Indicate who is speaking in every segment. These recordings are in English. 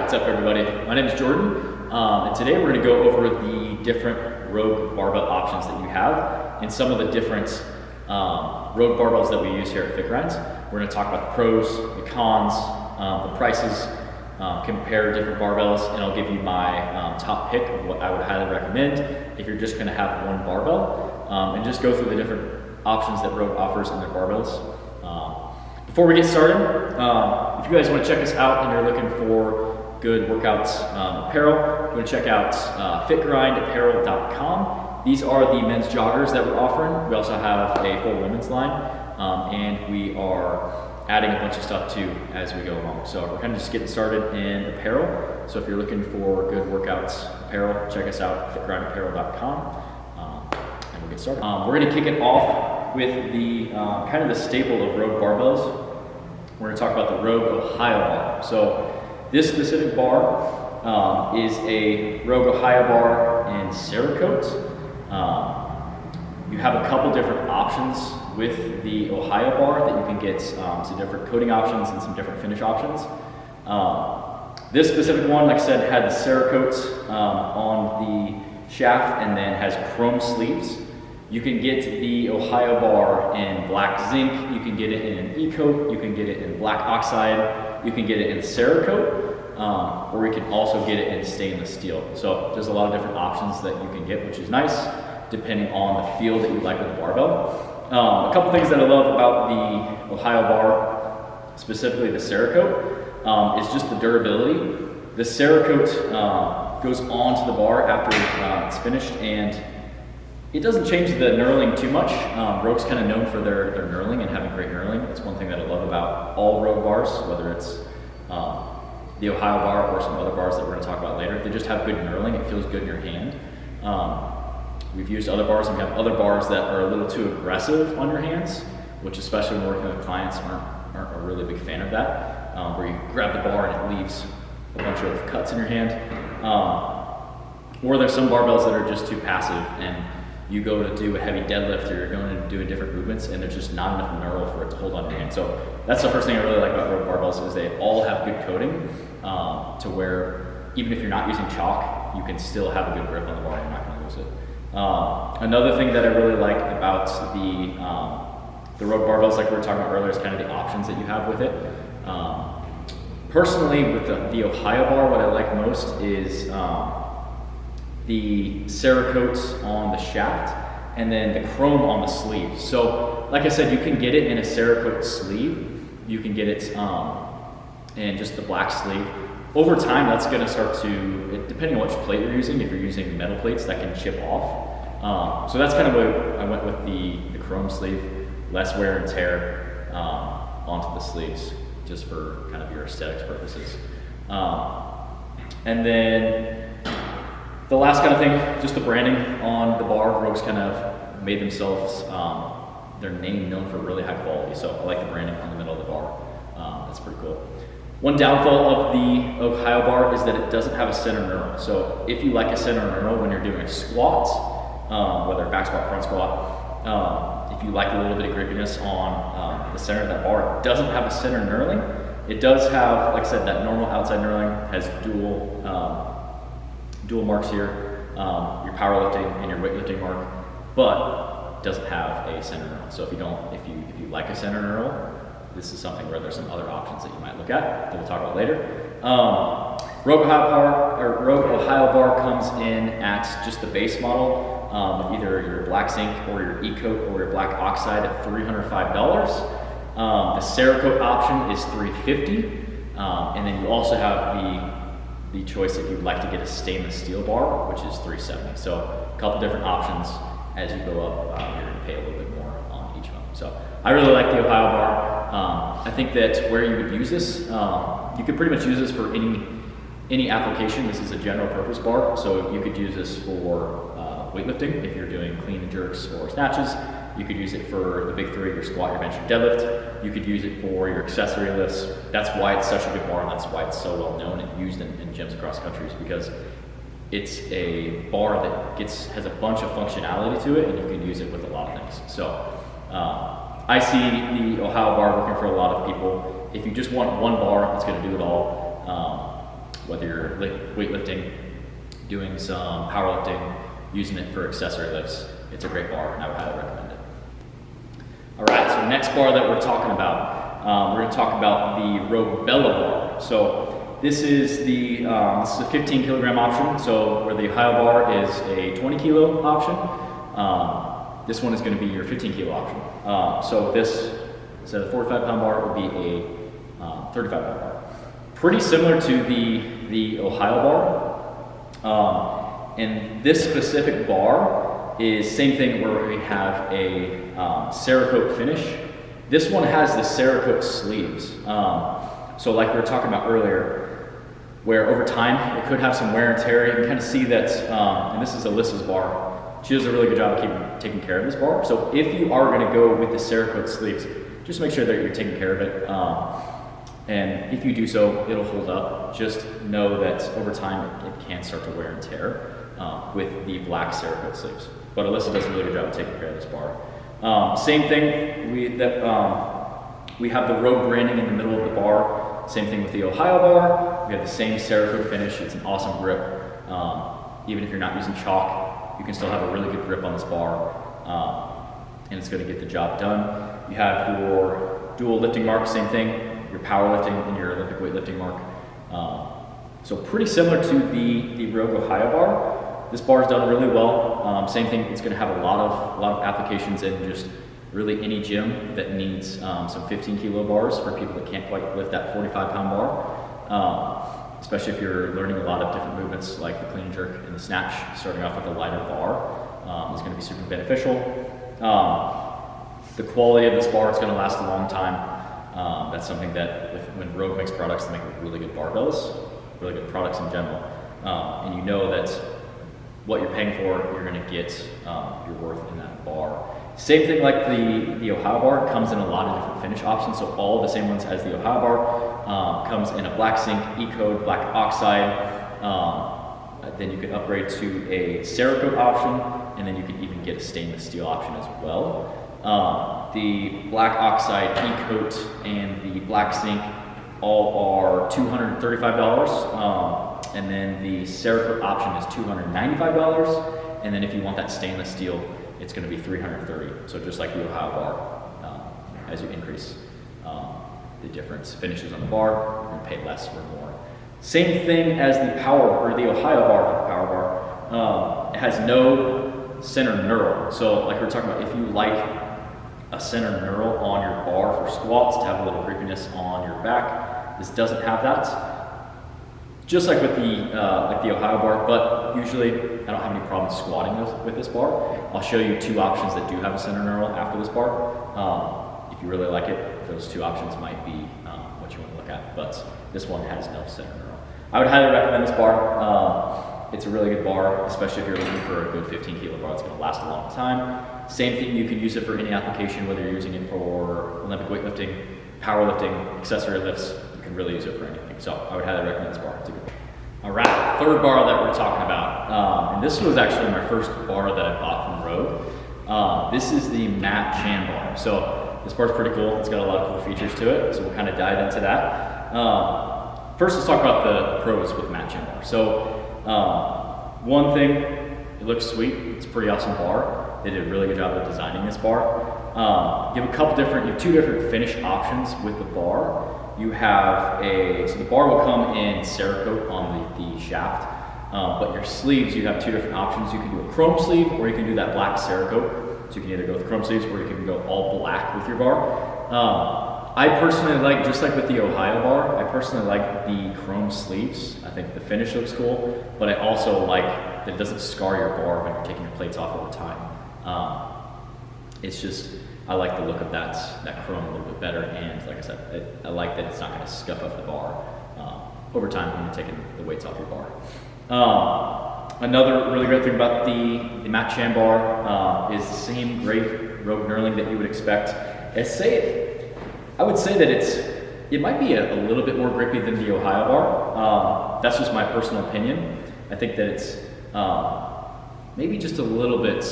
Speaker 1: what's up everybody? My name is Jordan, and today we're going to go over the different Rogue barbell options that you have and some of the different Rogue barbells that we use here at FitGrind. We're going to talk about the pros, the cons, the prices, compare different barbells, and I'll give you my top pick of what I would highly recommend if you're just going to have one barbell, and just go through the different options that Rogue offers in their barbells. Before we get started, if you guys want to check us out and you're looking for good workouts apparel, you're going to check out fitgrindapparel.com. These are the men's joggers that we're offering. We also have a full women's line, and we are adding a bunch of stuff too as we go along. So we're kind of just getting started in apparel. So if you're looking for good workouts apparel, check us out, fitgrindapparel.com, and we'll get started. We're going to kick it off with the kind of the staple of Rogue barbells. We're going to talk about the Rogue Ohio bar. So this specific bar is a Rogue Ohio bar in Cerakote. You have a couple different options with the Ohio bar that you can get some different coating options and some different finish options. This specific one, like I said, had the Cerakote on the shaft and then has chrome sleeves. You can get the Ohio bar in black zinc, you can get it in an E-coat, you can get it in black oxide, you can get it in Cerakote, or you can also get it in stainless steel. So there's a lot of different options that you can get, which is nice, depending on the feel that you like with the barbell. A couple things that I love about the Ohio bar, specifically the Cerakote, is just the durability. The Cerakote goes onto the bar after it's finished, and it doesn't change the knurling too much. Rogue's kind of known for their knurling and having great knurling. That's one thing that I love about all Rogue bars, whether it's the Ohio bar or some other bars that we're going to talk about later. They just have good knurling. It feels good in your hand. We've used other bars, and we have other bars that are a little too aggressive on your hands, which, especially when working with clients, aren't a really big fan of that, where you grab the bar and it leaves a bunch of cuts in your hand. Or there's some barbells that are just too passive, and you go to do a heavy deadlift or you're going to do different movements and there's just not enough knurl for it to hold on your hand. So that's the first thing I really like about Rogue barbells, is they all have good coating, to where even if you're not using chalk, you can still have a good grip on the bar and you're not going to lose it. Another thing that I really like about the Rogue barbells, like we were talking about earlier, is kind of the options that you have with it. Personally, with the Ohio bar, what I like most is the Cerakote on the shaft and then the chrome on the sleeve. So like I said, you can get it in a Cerakote sleeve. You can get it in just the black sleeve. Over time, that's going to start to, depending on which plate you're using, if you're using metal plates, that can chip off. So that's kind of why I went with the chrome sleeve, less wear and tear onto the sleeves, just for kind of your aesthetics purposes. And then the last kind of thing, just the branding on the bar. Rogue's kind of made themselves, their name known for really high quality. So I like the branding on the middle of the bar. That's pretty cool. One downfall of the Ohio bar is that it doesn't have a center knurl. So if you like a center knurl when you're doing a squat, whether back squat, front squat, if you like a little bit of grippiness on the center of that bar, it doesn't have a center knurling. It does have, like I said, that normal outside knurling, has dual marks here, your powerlifting and your weightlifting mark, but doesn't have a center knurl. So if you like a center knurl, this is something where there's some other options that you might look at that we'll talk about later. Rogue Ohio bar comes in at just the base model, with either your black zinc or your E-coat or your black oxide at $305. The Cerakote option is $350, and then you also have the choice if you'd like to get a stainless steel bar, which is $370. So a couple different options. As you go up, you're going to pay a little bit more on each of them. So I really like the Ohio bar. I think that where you would use this, you could pretty much use this for any application. This is a general purpose bar, so you could use this for weightlifting if you're doing clean and jerks or snatches. You could use it for the big three, your squat, your bench, your deadlift. You could use it for your accessory lifts. That's why it's such a good bar, and that's why it's so well known and used in gyms across countries, because it's a bar that has a bunch of functionality to it, and you can use it with a lot of things. So I see the Ohio bar working for a lot of people. If you just want one bar that's going to do it all, whether you're weightlifting, doing some powerlifting, using it for accessory lifts. It's a great bar, and I would highly recommend it. All right, so next bar that we're talking about, we're going to talk about the Barbells bar. So this is a 15 kilogram option. So where the Ohio bar is a 20 kilo option, this one is going to be your 15 kilo option. So this, instead of the 45 pound bar, would be a 35 pound bar. Pretty similar to the Ohio bar. And this specific bar is same thing where we have a Cerakote finish. This one has the Cerakote sleeves. So like we were talking about earlier, where over time it could have some wear and tear. You can kind of see that, and this is Alyssa's bar. She does a really good job of taking care of this bar. So if you are going to go with the Cerakote sleeves, just make sure that you're taking care of it. And if you do so, it'll hold up. Just know that over time it can start to wear and tear with the black Cerakote sleeves. But Alyssa does a really good job of taking care of this bar. Same thing, we have the Rogue branding in the middle of the bar. Same thing with the Ohio bar. We have the same Cerakote finish. It's an awesome grip. Even if you're not using chalk, you can still have a really good grip on this bar. And it's going to get the job done. You have your dual lifting mark, same thing. Your powerlifting and your Olympic weightlifting mark. So pretty similar to the Rogue Ohio bar. This bar is done really well. Same thing, it's going to have a lot of applications in just really any gym that needs some 15 kilo bars for people that can't quite lift that 45 pound bar. Especially if you're learning a lot of different movements like the clean and jerk and the snatch, starting off with a lighter bar is going to be super beneficial. The quality of this bar is going to last a long time. That's something that when Rogue makes products, they make really good barbells, really good products in general. And you know that what you're paying for, you're going to get your worth in that bar. Same thing like the Ohio bar, comes in a lot of different finish options. So all the same ones as the Ohio bar, comes in a black zinc, E-code, black oxide. Then you can upgrade to a Cerakote option, and then you can even get a stainless steel option as well. The black oxide, E-coat, and the black zinc all are $235. And then the Cerakote option is $295. And then if you want that stainless steel, it's going to be $330. So just like the Ohio bar, as you increase the difference finishes on the bar, you're going to pay less or more. Same thing as the Ohio bar, the power bar. It has no center knurl. So like we were talking about, if you like a center knurl on your bar for squats to have a little grippiness on your back, this doesn't have that. Just like with the Ohio bar, but usually I don't have any problems squatting with this bar. I'll show you two options that do have a center knurl after this bar. If you really like it, those two options might be what you want to look at, but this one has no center knurl. I would highly recommend this bar. It's a really good bar, especially if you're looking for a good 15 kilo bar that's going to last a long time. Same thing, you can use it for any application, whether you're using it for Olympic weightlifting, powerlifting, accessory lifts. You can really use it for anything. So I would highly recommend this bar. It's a good bar. All right, third bar that we're talking about. And this was actually my first bar that I bought from Rogue. This is the matte Chambar. So this bar's pretty cool. It's got a lot of cool features to it. So we'll kind of dive into that. First, let's talk about the pros with matte Chambar. So one thing, it looks sweet. It's a pretty awesome bar. They did a really good job of designing this bar. You have two different finish options with the bar. You have so the bar will come in Cerakote on the shaft, but your sleeves, you have two different options. You can do a chrome sleeve, or you can do that black Cerakote. So you can either go with chrome sleeves, or you can go all black with your bar. I personally like, just like with the Ohio bar, I personally like the chrome sleeves. I think the finish looks cool, but I also like that it doesn't scar your bar when you're taking your plates off over time. It's just, I like the look of that chrome a little bit better, and like I said, I like that it's not going to scuff up the bar over time when you're taking the weights off your bar. Another really great thing about the matte Chambar is the same great Rogue knurling that you would expect. I would say that it might be a little bit more grippy than the Ohio bar. That's just my personal opinion. I think that it's maybe just a little bit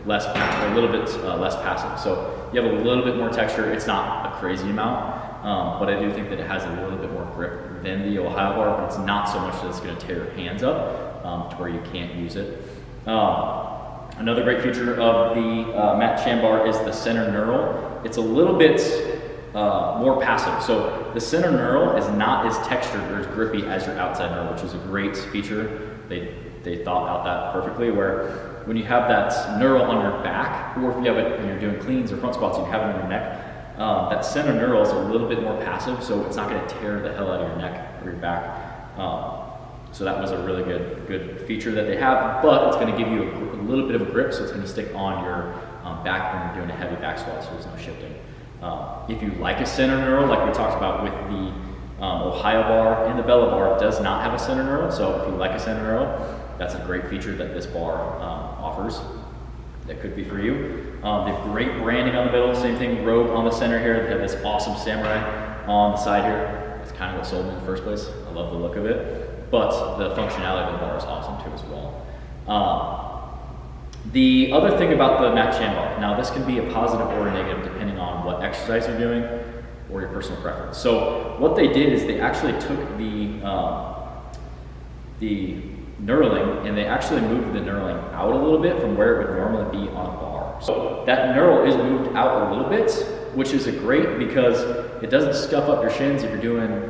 Speaker 1: less passive. So you have a little bit more texture. It's not a crazy amount, but I do think that it has a little bit more grip than the Ohio bar, but it's not so much that it's going to tear your hands up to where you can't use it. Another great feature of the Matt Chambar is the center knurl. It's a little bit more passive. So the center knurl is not as textured or as grippy as your outside knurl, which is a great feature. They thought out that perfectly, where when you have that knurl on your back, or if you have it when you're doing cleans or front squats, you have it on your neck, that center knurl is a little bit more passive, so it's not going to tear the hell out of your neck or your back. So that was a really good feature that they have, but it's going to give you a little bit of a grip, so it's going to stick on your back when you're doing a heavy back squat, so there's no shifting. If you like a center knurl, like we talked about with the Ohio bar and the Bella bar, does not have a center knurl, so if you like a center knurl, that's a great feature that this bar offers. That could be for you. They have great branding on the middle, same thing, Rogue on the center here. They have this awesome samurai on the side here. That's kind of what sold me in the first place. I love the look of it, but the functionality of the bar is awesome too as well. The other thing about the Matt Chambar, now this can be a positive or a negative depending on what exercise you're doing or your personal preference. So what they did is they actually took the knurling and they actually moved the knurling out a little bit from where it would normally be on a bar. So that knurl is moved out a little bit, which is great because it doesn't scuff up your shins if you're doing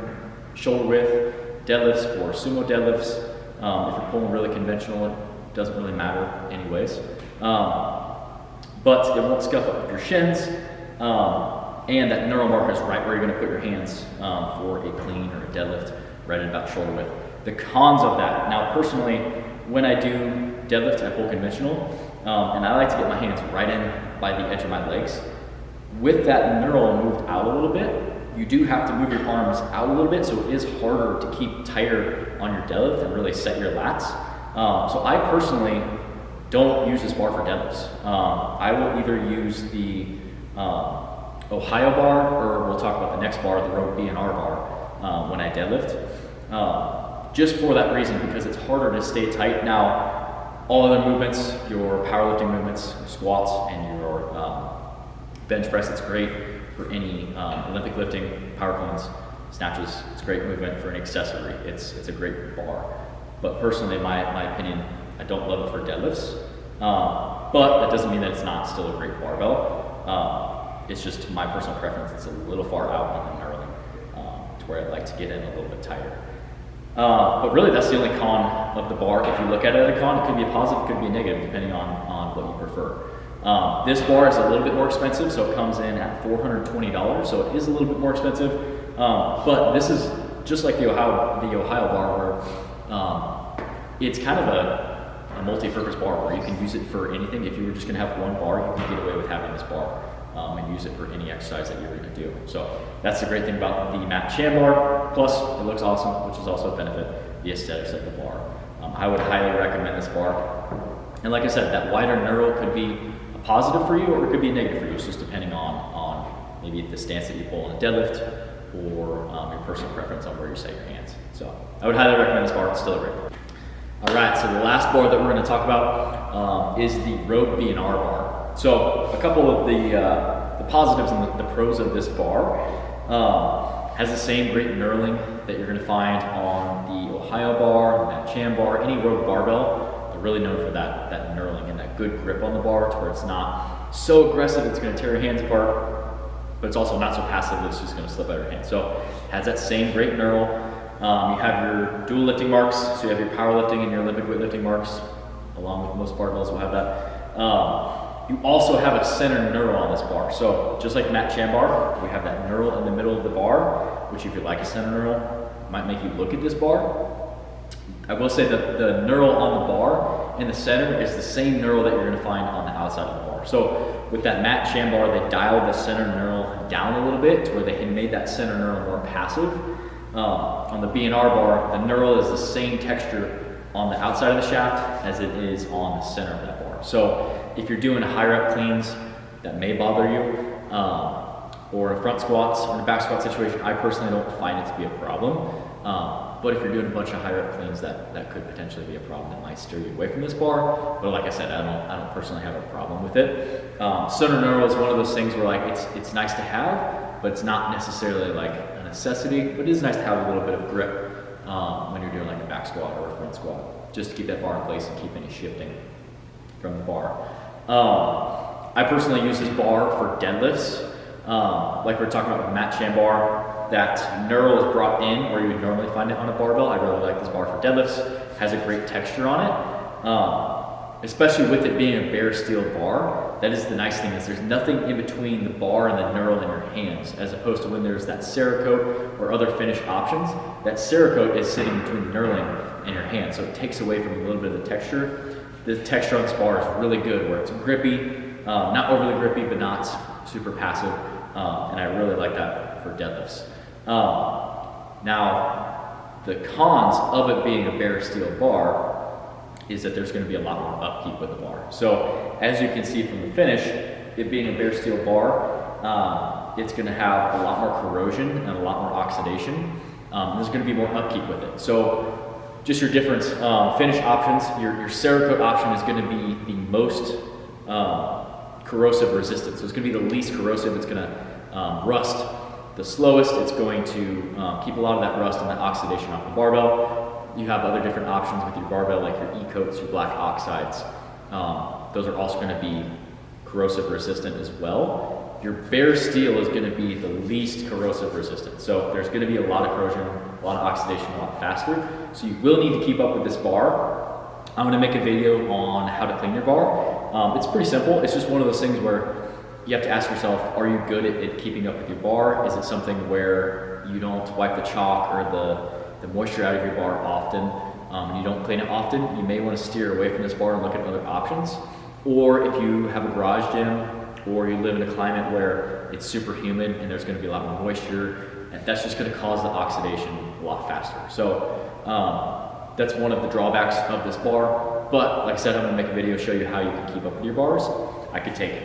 Speaker 1: shoulder width deadlifts or sumo deadlifts. If you're pulling really conventional, it doesn't really matter anyways. But it won't scuff up your shins. And that knurl marker is right where you're going to put your hands for a clean or a deadlift, right at about shoulder width. The cons of that, now personally, when I do deadlift, I pull conventional, and I like to get my hands right in by the edge of my legs. With that knurl moved out a little bit, you do have to move your arms out a little bit, so it is harder to keep tighter on your deadlift and really set your lats. So I personally don't use this bar for deadlifts. I will either use the Ohio bar, or we'll talk about the next bar, the Rogue BNR bar, when I deadlift. Just for that reason, because it's harder to stay tight. Now, all other movements, your powerlifting movements, your squats, and your bench press, it's great for any Olympic lifting, power cleans, snatches. It's a great movement for an accessory. It's a great bar. But personally, in my opinion, I don't love it for deadlifts. But that doesn't mean that it's not still a great barbell. It's just my personal preference. It's a little far out on the knurling to where I'd like to get in a little bit tighter. But really, that's the only con of the bar. If you look at it as a con, it could be a positive, it could be a negative, depending on what you prefer. This bar is a little bit more expensive, so it comes in at $420, so it is a little bit more expensive. But this is just like the Ohio bar, where it's kind of a multi-purpose bar where you can use it for anything. If you were just going to have one bar, you can get away with having this bar and use it for any exercise that you're going to do. So that's the great thing about the Matt Chambar. Plus, it looks awesome, which is also a benefit, the aesthetics of the bar. I would highly recommend this bar. And like I said, that wider knurl could be a positive for you, or it could be a negative for you. It's just depending on maybe the stance that you pull in a deadlift, or your personal preference on where you set your hands. So I would highly recommend this bar. It's still a great bar. All right, so the last bar that we're going to talk about is the Rogue BNR bar. So a couple of the positives and the pros of this bar. Has the same great knurling that you're going to find on the Ohio bar, that Chambar, any Rogue barbell. They're really known for that knurling and that good grip on the bar, to where it's not so aggressive it's going to tear your hands apart, but it's also not so passive that it's just going to slip out of your hand. So it has that same great knurl. You have your dual lifting marks, so you have your powerlifting and your Olympic weightlifting marks, along with most barbells will have that. You also have a center knurl on this bar. So just like Matt Chambar, we have that knurl in the middle of the bar, which if you like a center knurl, might make you look at this bar. I will say that the knurl on the bar in the center is the same knurl that you're going to find on the outside of the bar. So with that Matt Chambar, they dialed the center knurl down a little bit to where they had made that center knurl more passive. On the BNR bar, the knurl is the same texture on the outside of the shaft as it is on the center of that bar. So if you're doing high rep cleans that may bother you, or front squats or in a back squat situation, I personally don't find it to be a problem. But if you're doing a bunch of high rep cleans, that could potentially be a problem that might steer you away from this bar. But like I said, I don't personally have a problem with it. Center knurl is one of those things where like it's nice to have, but it's not necessarily like a necessity, but it is nice to have a little bit of grip when you're doing like a back squat or a front squat, just to keep that bar in place and keep any shifting from the bar. I personally use this bar for deadlifts. Like we were talking about with Matt Chambar, that knurl is brought in where you would normally find it on a barbell. I really like this bar for deadlifts. It has a great texture on it, especially with it being a bare steel bar. That is the nice thing, is there's nothing in between the bar and the knurl in your hands, as opposed to when there's that Cerakote or other finish options. That Cerakote is sitting between the knurling and your hand, so it takes away from a little bit of the texture. The texture on this bar is really good, where it's grippy, not overly grippy, but not super passive, and I really like that for deadlifts. Now, the cons of it being a bare steel bar is that there's going to be a lot more upkeep with the bar. So, as you can see from the finish, it being a bare steel bar, it's going to have a lot more corrosion and a lot more oxidation. There's going to be more upkeep with it. So, just your different finish options. Your Cerakote option is going to be the most corrosive resistant. So it's going to be the least corrosive. It's going to rust the slowest. It's going to keep a lot of that rust and that oxidation off the barbell. You have other different options with your barbell, like your E-coats, your black oxides. Those are also going to be corrosive resistant as well. Your bare steel is going to be the least corrosive resistant. So there's going to be a lot of corrosion, a lot of oxidation, a lot faster. So you will need to keep up with this bar. I'm going to make a video on how to clean your bar. It's pretty simple. It's just one of those things where you have to ask yourself, are you good at keeping up with your bar? Is it something where you don't wipe the chalk or the moisture out of your bar often, and you don't clean it often? You may want to steer away from this bar and look at other options. Or if you have a garage gym, or you live in a climate where it's super humid and there's going to be a lot more moisture, that's just going to cause the oxidation a lot faster. So that's one of the drawbacks of this bar. But like I said, I'm going to make a video show you how you can keep up with your bars. I could take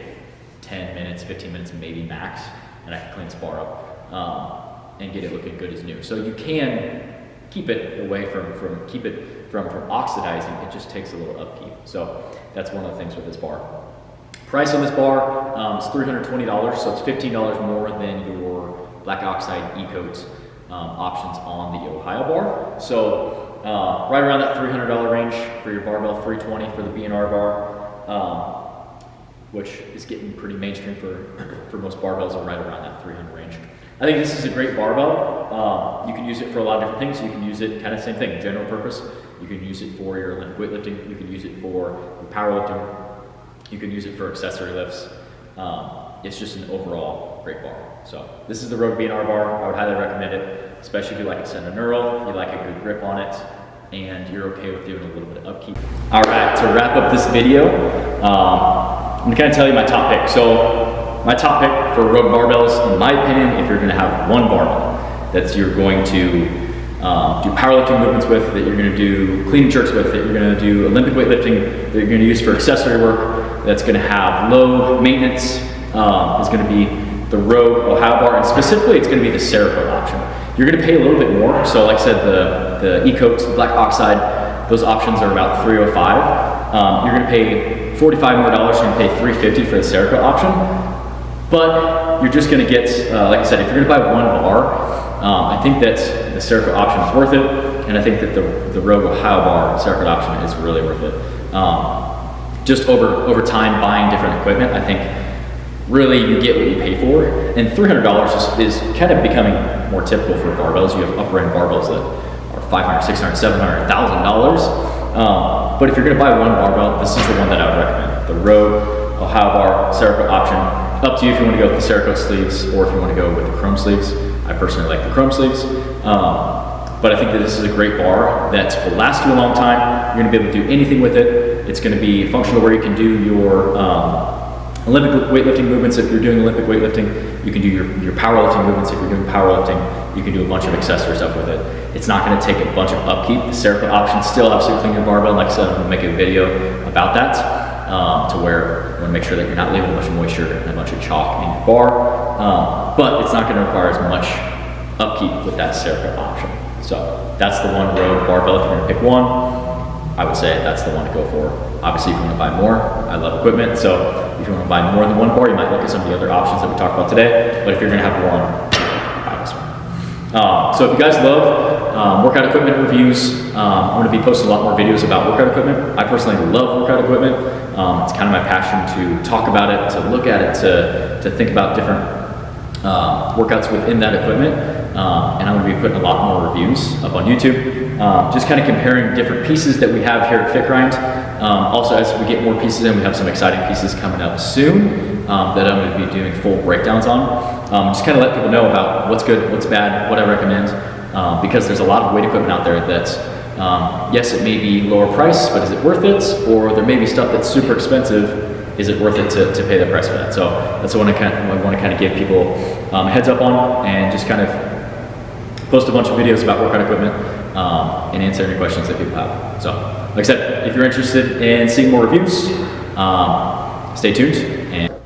Speaker 1: 10 minutes, 15 minutes maybe max, and I can clean this bar up and get it looking good as new. So you can keep it away from oxidizing. It just takes a little upkeep. So that's one of the things with this bar. Price on this bar is $320, so it's $15 more than your black oxide E-coat options on the Ohio bar. So right around that $300 range for your barbell, $320 for the BNR bar, which is getting pretty mainstream for most barbells, are right around that 300 range. I think this is a great barbell. You can use it for a lot of different things. You can use it kind of same thing, general purpose. You can use it for your Olympic weightlifting. You can use it for your powerlifting. You can use it for accessory lifts. It's just an overall great bar. So this is the Rogue BNR bar. I would highly recommend it, especially if you like to send a knurl, you like a good grip on it, and you're okay with doing a little bit of upkeep. All right, to wrap up this video, I'm gonna kind of tell you my top pick. So my top pick for Rogue barbells, in my opinion, if you're gonna have one barbell that you're going to do powerlifting movements with, that you're gonna do clean and jerks with, that you're gonna do Olympic weightlifting, that you're gonna use for accessory work, that's going to have low maintenance, is going to be the Rogue Ohio bar, and specifically it's going to be the Cerakote option. You're going to pay a little bit more. So like I said, the E-coats, the black oxide, those options are about $305. You're going to pay $45 more. You're going to pay $350 for the Cerakote option. But you're just going to get, like I said, if you're going to buy one bar, I think that the Cerakote option is worth it, and I think that the Rogue Ohio bar Cerakote option is really worth it. Just over time buying different equipment, I think really you get what you pay for. And $300 is kind of becoming more typical for barbells. You have upper end barbells that are $500, $600, $700, $1,000. But if you're going to buy one barbell, this is the one that I would recommend. The Rogue Ohio bar Cerakote option. Up to you if you want to go with the Cerakote sleeves or if you want to go with the chrome sleeves. I personally like the chrome sleeves. But I think that this is a great bar that will last you a long time. You're going to be able to do anything with it. It's going to be functional where you can do your Olympic weightlifting movements. If you're doing Olympic weightlifting, you can do your powerlifting movements. If you're doing powerlifting, you can do a bunch of accessory stuff with it. It's not going to take a bunch of upkeep. The Cerakote option still helps you clean your barbell. Like I said, I'm going to make a video about that to where you want to make sure that you're not leaving a bunch of moisture and a bunch of chalk in your bar. But it's not going to require as much upkeep with that Cerakote option. So that's the one Rogue barbell if you're going to pick one. I would say that's the one to go for. Obviously, if you want to buy more, I love equipment, so if you want to buy more than one bar, you might look at some of the other options that we talked about today, but if you're going to have one, buy this one. So if you guys love workout equipment reviews, I'm going to be posting a lot more videos about workout equipment. I personally love workout equipment. It's kind of my passion to talk about it, to look at it, to think about different workouts within that equipment. And I'm going to be putting a lot more reviews up on YouTube. Just kind of comparing different pieces that we have here at FitGrind. Also, as we get more pieces in, we have some exciting pieces coming up soon that I'm going to be doing full breakdowns on. Just kind of let people know about what's good, what's bad, what I recommend, because there's a lot of weight equipment out there that, yes, it may be lower price, but is it worth it? Or there may be stuff that's super expensive. Is it worth it to pay the price for that? So that's what I want to kind of give people a heads up on, and just kind of post a bunch of videos about workout equipment and answer any questions that people have. So, like I said, if you're interested in seeing more reviews, stay tuned.